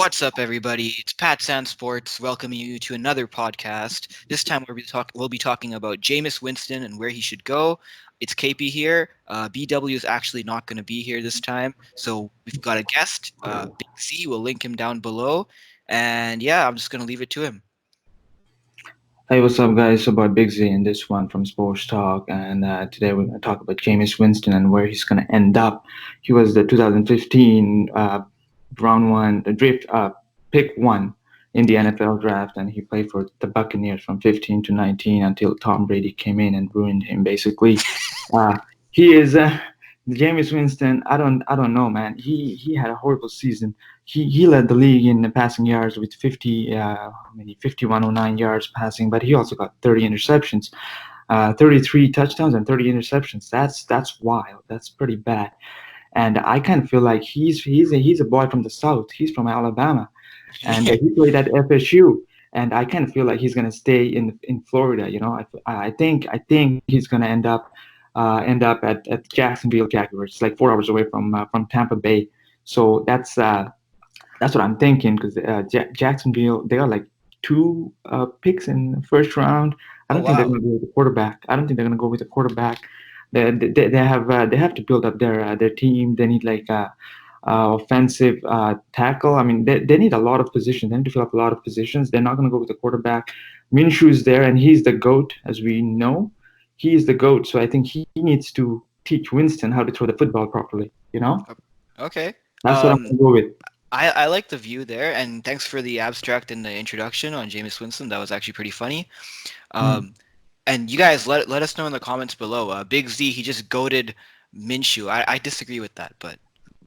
What's up, everybody? It's Pat San Sports welcoming you to another podcast. This time we'll be talking about Jameis Winston and where he should go. It's KP here. BW is actually not going to be here this time, so we've got a guest, BigZ. We'll link him down below, and yeah, I'm just going to leave it to him. Hey, what's up, guys? So about BigZ and this one from SportsTalk, and today we're going to talk about Jameis Winston and where he's going to end up. He was the 2015 round one, the draft pick one in the NFL draft, and he played for the Buccaneers from 15 to 19 until Tom Brady came in and ruined him. Basically, uh, he is Jameis Winston. I don't know, man. He had a horrible season. He led the league in the passing yards with 5109 yards passing, but he also got 30 interceptions, 33 touchdowns and 30 interceptions. That's wild. That's pretty bad. And I kind of feel like he's a boy from the South. He's from Alabama, and he played at FSU. And I kind of feel like he's gonna stay in Florida. I think he's gonna end up at Jacksonville Jaguars. It's like 4 hours away from Tampa Bay. So that's what I'm thinking because Jacksonville, they got like two picks in the first round. I Oh don't think they're wow! going to go with the quarterback. I don't think they're going to go with the quarterback. They have to build up their team. They need like offensive tackle. I mean, they need a lot of positions. They need to fill up a lot of positions. They're not going to go with the quarterback. Minshew's there, and he's the goat, as we know. He is the goat. So I think he needs to teach Winston how to throw the football properly. Okay. That's what I'm Um, going to go with. I like the view there, and thanks for the abstract and the introduction on Jameis Winston. That was actually pretty funny. Hmm. Um, And you guys let us know in the comments below. Big Z, he just goaded Minshew. I disagree with that, but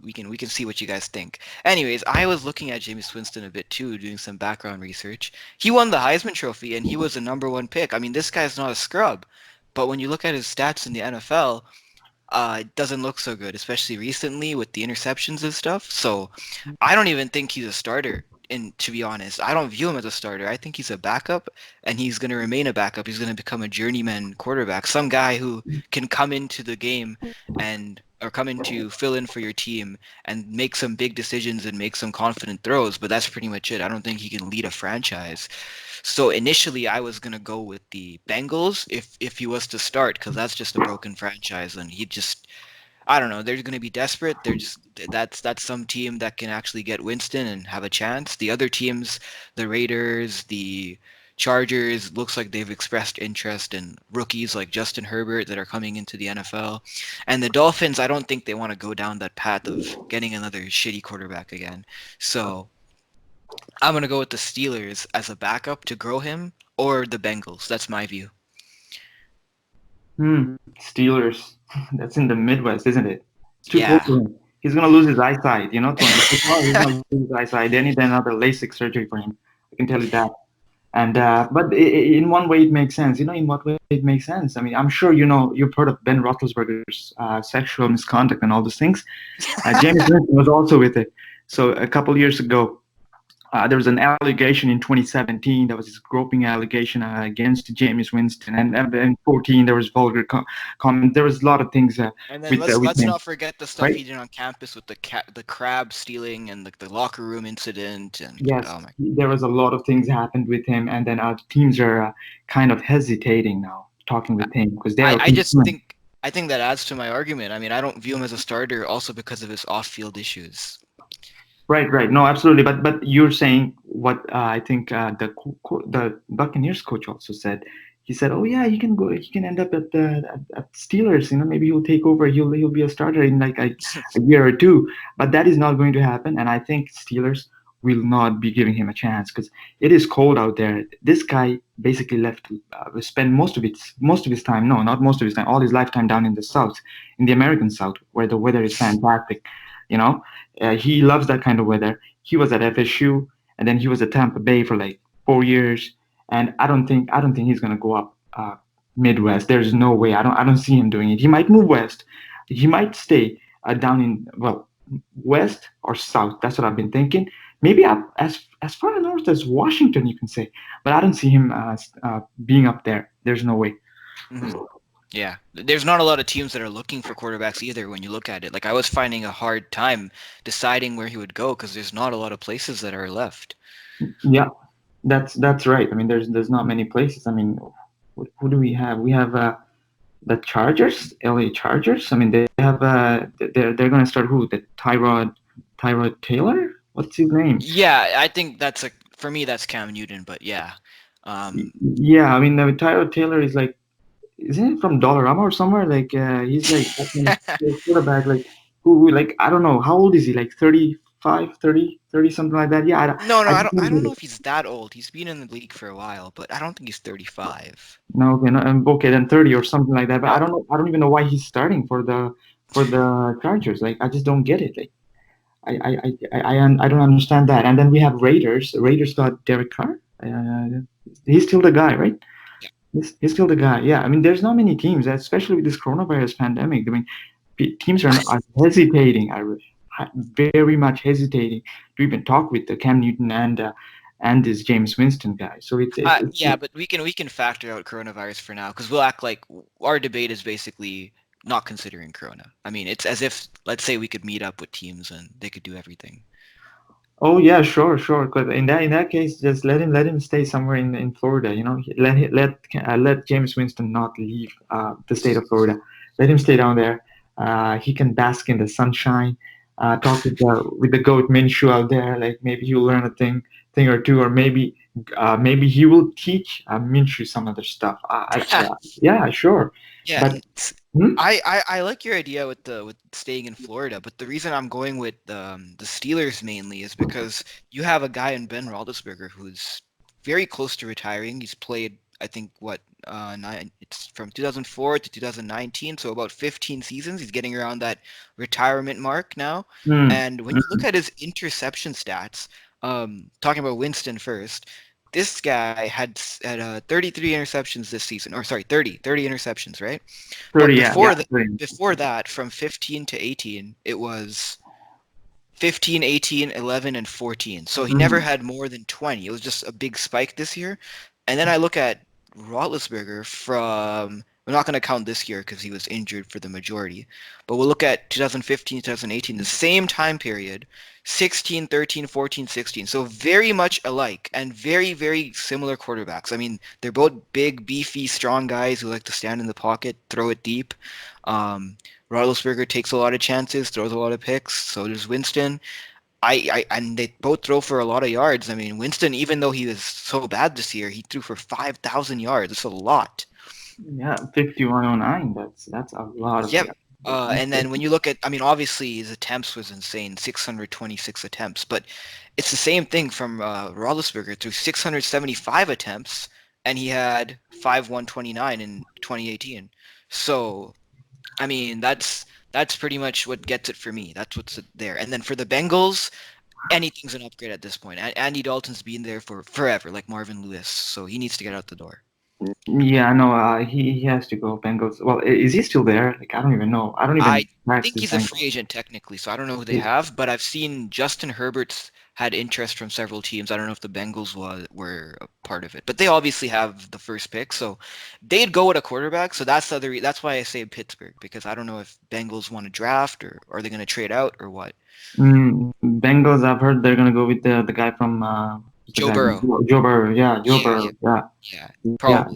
we can see what you guys think. Anyways, I was looking at Jameis Winston a bit too, doing some background research. He won the Heisman Trophy and he was the number one pick. I mean, this guy's not a scrub, but when you look at his stats in the NFL, it doesn't look so good, especially recently with the interceptions and stuff. So I don't even think he's a starter. And to be honest, I don't view him as a starter. I think he's a backup, and he's going to remain a backup. He's going to become a journeyman quarterback, some guy who can come into the game and or come in to fill in for your team and make some big decisions and make some confident throws. But that's pretty much it. I don't think he can lead a franchise. So initially, I was gonna go with the Bengals if he was to start, because that's just a broken franchise, and he just I don't know. They're gonna be desperate. They're just that's some team that can actually get Winston and have a chance. The other teams, the Raiders, the Chargers, looks like they've expressed interest in rookies like Justin Herbert that are coming into the NFL. And the Dolphins, I don't think they want to go down that path of getting another shitty quarterback again. So I'm gonna go with the Steelers as a backup to grow him, or the Bengals. That's my view. Steelers. That's in the Midwest, isn't it? It's too cold Yeah. for him. He's gonna lose his eyesight. Throwing the football, he's gonna lose his eyesight. They need another LASIK surgery for him. I can tell you that. And but in one way it makes sense. In what way it makes sense? I mean, I'm sure you've heard of Ben Roethlisberger's sexual misconduct and all those things. James Winston was also with it. So a couple years ago, there was an allegation in 2017. There was this groping allegation against James Winston, and in 14 there was vulgar comment. There was a lot of things And then with let's him, not forget the stuff right? he did on campus with the crab stealing and the locker room incident and Yes, oh my. there was a lot of things happened with him, and then our teams are kind of hesitating now talking with him because they I are I just concerned. think that adds to my argument. I mean, I don't view him as a starter also because of his off-field issues. Right, right. No, absolutely. But you're saying what I think the Buccaneers coach also said. He said, "Oh yeah, he can go. He can end up at Steelers. Maybe he'll take over. He'll be a starter in like a year or two. But that is not going to happen. And I think Steelers will not be giving him a chance because it is cold out there. This guy basically left, spent most of his time. No, not most of his time. All his lifetime down in the South, in the American South, where the weather is fantastic. You know, he loves that kind of weather. He was at FSU, and then he was at Tampa Bay for like 4 years. And I don't think he's gonna go up Midwest. There's no way. I don't see him doing it. He might move west. He might stay down in west or south. That's what I've been thinking. Maybe up as far north as Washington, you can say. But I don't see him being up there. There's no way. Mhm. Yeah, there's not a lot of teams that are looking for quarterbacks either when you look at it. Like I was finding a hard time deciding where he would go because there's not a lot of places that are left. Yeah, that's right. I mean, there's not many places. I mean, who do we have? We have the Chargers, LA Chargers. I mean, they have they're gonna start who? The Tyrod Taylor. What's his name? Yeah, I think that's a for me that's Cam Newton, but yeah. Um, Yeah, I mean, Tyrod Taylor is like, isn't it from Dollarama or somewhere? Like, he's like that kind of quarterback. Like, like, I don't know, how old is he? Like 35, 30, 30, something like that. Yeah, no, I I just don't don't I get don't know it. if he's that old. He's been in the league for a while, but I don't think he's 35. No, okay, no, okay, then 30 or something like that. But I don't know. I don't even know why he's starting for the Chargers. Like, I just don't get it. Like, I don't understand that. And then we have Raiders. Raiders got Derek Carr. He's still the guy, right? Yeah. He's still the guy. Yeah, I mean, there's not many teams, especially with this coronavirus pandemic. I mean, teams are hesitating, are very much hesitating to even talk with the Cam Newton and this James Winston guy. So it's Yeah, but we can factor out coronavirus for now because we'll act like our debate is basically not considering corona. I mean, it's as if let's say we could meet up with teams and they could do everything. oh yeah, sure, sure. Because in that case, just let him stay somewhere in Florida. You know, let James Winston not leave the state of Florida. Let him stay down there. He can bask in the sunshine. Talk with the goat Minshew out there. Like maybe he'll learn a thing or two, or maybe he will teach Minshew some other stuff. Yeah, sure. Yeah, But hmm? I like your idea with the with staying in Florida, but the reason I'm going with the Steelers mainly is because you have a guy in Ben Roethlisberger who's very close to retiring. He's played, I think, what it's from 2004 to 2019, so about 15 seasons. He's getting around that retirement mark now. Hmm. And when you look at his interception stats, talking about Winston first, this guy had 33 interceptions this season, or sorry, 30 interceptions, right? But 30, yeah, yeah, 30. before that, from 15 to 18, it was 15, 18, 11, and 14. So he never Mhm. had more than 20. It was just a big spike this year. And then I look at Roethlisberger from, we're not going to count this year because he was injured for the majority, but we'll look at 2015, 2018, the same time period, 16, 13, 14, 16. So very much alike and very, very similar quarterbacks. I mean, they're both big, beefy, strong guys who like to stand in the pocket, throw it deep. Um, Roethlisberger takes a lot of chances, throws a lot of picks. So does Winston. And they both throw for a lot of yards. I mean, Winston, even though he was so bad this year, he threw for 5,000 yards. That's a lot. Yeah, 5109. That's a lot of Yep. yeah. And then when you look at, I mean, obviously his attempts was insane, 626 attempts, but it's the same thing from Roethlisberger through 675 attempts, and he had 5,129 in 2018. So I mean, that's pretty much what gets it for me. That's what's there. And then for the Bengals, anything's an upgrade at this point. Andy Dalton's been there for forever, like Marvin Lewis, so he needs to get out the door. Yeah, no, he has to go Bengals. Well, is he still there? Like, I don't even know. I don't I even track think this he's a Bengals. free agent technically, so I don't know who they have, but I've seen Justin Herbert's had interest from several teams. I don't know if the Bengals were a part of it, but they obviously have the first pick, so they'd go with a quarterback. So that's the other. That's why I say Pittsburgh because I don't know if Bengals want to draft or are they going to trade out or what. Bengals, I've heard they're gonna go with the guy from who's the Joe guy from Burrow. Joe Burrow. Yeah, Joe Yeah, Burrow. yeah, Yeah, yeah, yeah. probably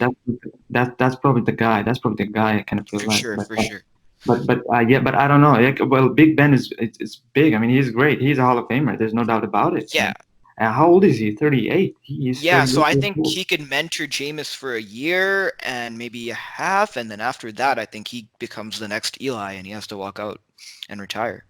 That's probably the guy. That's probably the guy. I kind of feel for like, sure, but for sure. yeah, but I don't know. Like, well, Big Ben is big. I mean, he's great. He's a Hall of Famer. There's no doubt about it. I Yeah, mean, how old is he? 38. He is yeah. So 38 I years think old. he could mentor Jameis for a year and maybe a half, and then after that, I think he becomes the next Eli, and he has to walk out and retire.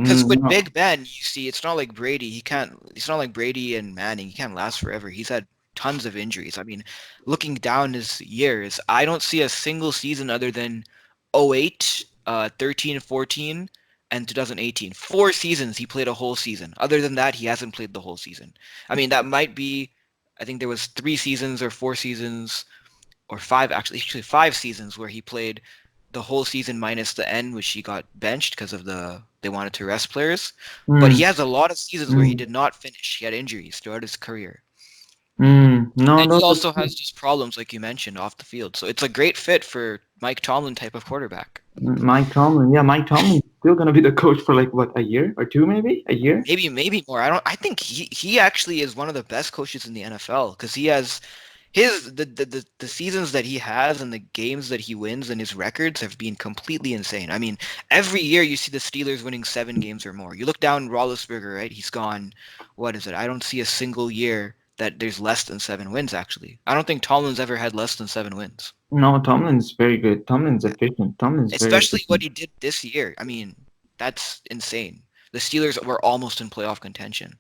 Because with No. Big Ben, you see, it's not like Brady. He can't. It's not like Brady and Manning. He can't last forever. He's had tons of injuries. I mean, looking down his years, I don't see a single season other than '08, 13, 14, and 2018. 4 seasons he played a whole season. Other than that, he hasn't played the whole season. I mean, that might be. I think there was 3 seasons or 4 seasons or five actually 5 seasons where he played the whole season minus the end, which he got benched because of they wanted to rest players. But he Mm, has a lot of seasons where he mm. did not finish. He had injuries throughout his career. No, And no, he that's also true. has just problems, like you mentioned, off the field. So it's a great fit for Mike Tomlin type of quarterback. Mike Tomlin. Yeah, Mike Tomlin's still gonna be the coach for like what, a year or two, maybe a year. Maybe more. I think he actually is one of the best coaches in the NFL because he has the seasons that he has and the games that he wins and his records have been completely insane. I mean, every year you see the Steelers winning 7 games or more. You look down Roethlisberger, right? He's gone. What is it? I don't see a single year that there's less than 7 wins. Actually, I don't think Tomlin's ever had less than 7 wins. No, Tomlin's very good. Tomlin's efficient. Tomlin's very Especially what efficient. he did this year. I mean, that's insane. The Steelers were almost in playoff contention.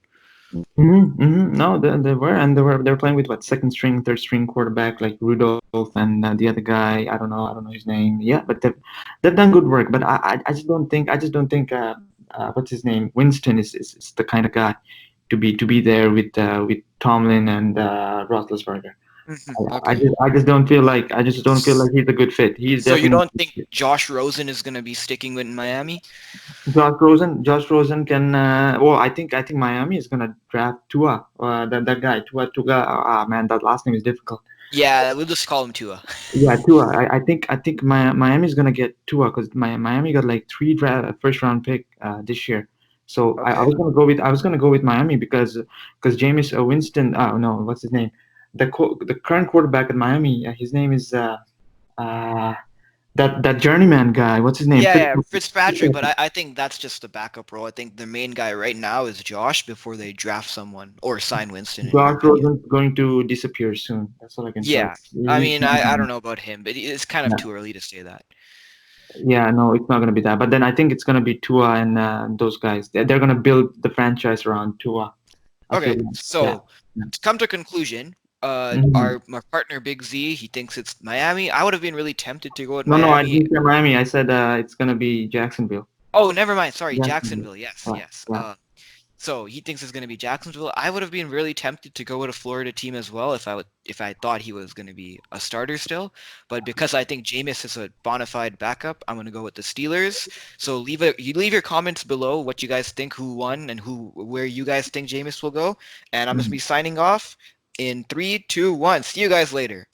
No, they were, and they're playing with what, second string, third string quarterback like Rudolph and the other guy. I don't know his name. Yeah, but they've done good work. But I just don't think what's his name, Winston is the kind of guy to be there with Tomlin and Roethlisberger. Okay. I just don't feel like he's a good fit. He's So you definitely don't think Josh Rosen is going to be sticking with Miami? Josh Rosen. Josh Rosen can. Well, I think Miami is gonna draft Tua. That guy Tua. Ah, man, that last name is difficult. Yeah, we'll just call him Tua. Yeah, Tua. I think Miami is gonna get Tua because Miami got like three first round pick this year. So Okay. I was gonna go with Miami because Jameis Winston. No, what's his name? The current quarterback at Miami. His name is uh that journeyman guy. What's his name? Yeah, Fitzpatrick, but I think that's just the backup role. I think the main guy right now is Josh before they draft someone or sign Winston, in your Josh opinion. Rosen's going to disappear soon. That's all I can tell Yeah, you. I He's mean, not I gonna, don't know about him, but it's kind of yeah, too early to say that. yeah, no, it's not going to be that. But then I think it's going to be Tua and those guys. They're going to build the franchise around Tua. I feel Okay, like, yeah. so Yeah. to come to conclusion, Mhm. our my partner Big Z, he thinks it's Miami. I would have been really tempted to go with No, no, I Miami. didn't say Miami. I said it's going to be Jacksonville. Oh, never mind. Sorry, Jacksonville. Jacksonville. Yes, Yeah, yes. yeah. So he thinks it's going to be Jacksonville. I would have been really tempted to go with a Florida team as well if I thought he was going to be a starter still. But because I think Jameis is a bona fide backup, I'm going to go with the Steelers. So leave your comments below what you guys think who won and where you guys think Jameis will go. And I'm going to Mhm. be signing off in 3, 2, 1. See you guys later.